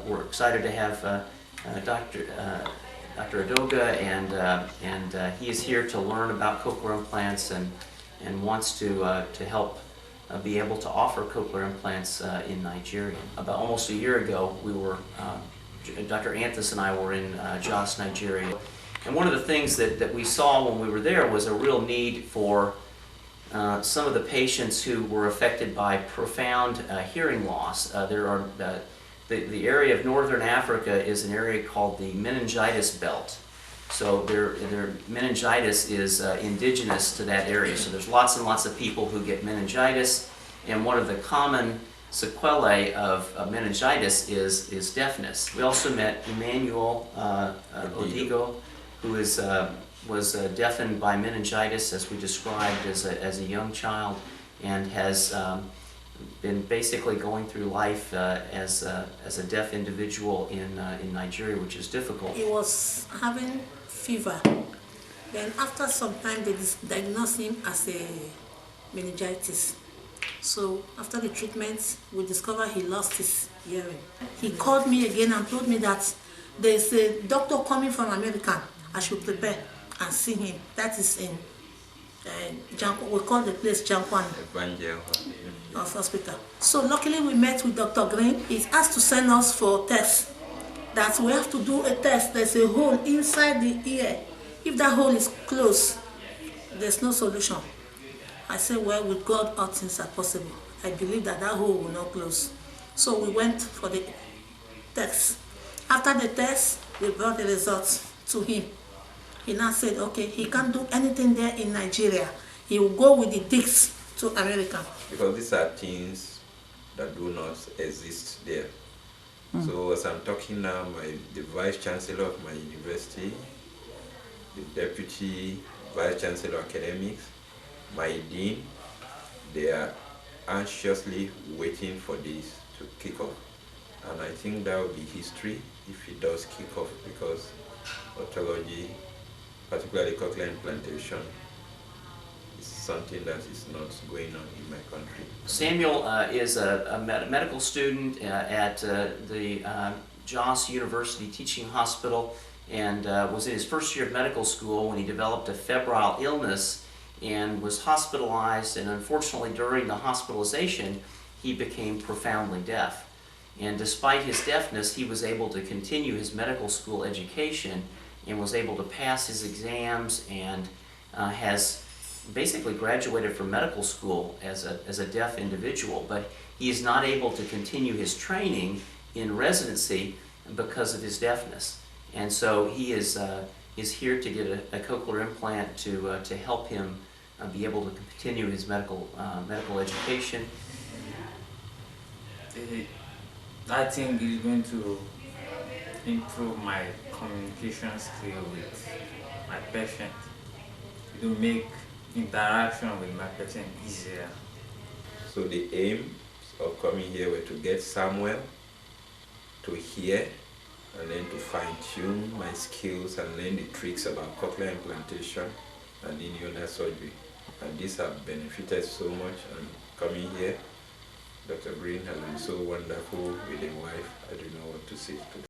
we're excited to have Dr. Adoga, and he is here to learn about cochlear implants and wants to help be able to offer cochlear implants in Nigeria. About almost a year ago, we were, Dr. Anthus and I were in Jos, Nigeria. And one of the things that we saw when we were there was a real need for some of the patients who were affected by profound hearing loss. The area of northern Africa is an area called the meningitis belt. So their meningitis is indigenous to that area. So there's lots and lots of people who get meningitis, and one of the common sequelae of meningitis is deafness. We also met Emmanuel Odigo, who was deafened by meningitis, as we described, as a young child, and has been basically going through life as a deaf individual in Nigeria, which is difficult. He was having fever. Then after some time they diagnosed him as a meningitis. So after the treatment, we discovered he lost his hearing. He called me again and told me that there's a doctor coming from America. I should prepare and see him. That is in we call the place Jankwan Hospital. So luckily we met with Dr. Green. He asked to send us for tests. That we have to do a test. There's a hole inside the ear. If that hole is closed, there's no solution. I said, well, with God, all things are possible. I believe that hole will not close. So we went for the test. After the test, we brought the results to him. He now said, okay, he can't do anything there in Nigeria. He will go with the discs to America. Because these are things that do not exist there. So as I'm talking now, the Vice Chancellor of my university, the Deputy Vice Chancellor of Academics, my Dean, they are anxiously waiting for this to kick off. And I think that will be history if it does kick off, because otology, particularly cochlear implantation, is something that is not going on in my country. Samuel is a medical student at the Jos University Teaching Hospital, and was in his first year of medical school when he developed a febrile illness and was hospitalized, and unfortunately during the hospitalization he became profoundly deaf. And despite his deafness, he was able to continue his medical school education and was able to pass his exams, and has basically graduated from medical school as a deaf individual. But he is not able to continue his training in residency because of his deafness. And so he is here to get a cochlear implant to help him be able to continue his medical education. I think is going to improve my communication skill with my patient. It will make interaction with my patient easier. So the aim of coming here were to get Samuel to hear, and then to fine-tune my skills and learn the tricks about cochlear implantation and any other surgery. And these have benefited so much, and coming here, Dr. Green has been so wonderful with a wife. I don't know what to say to them.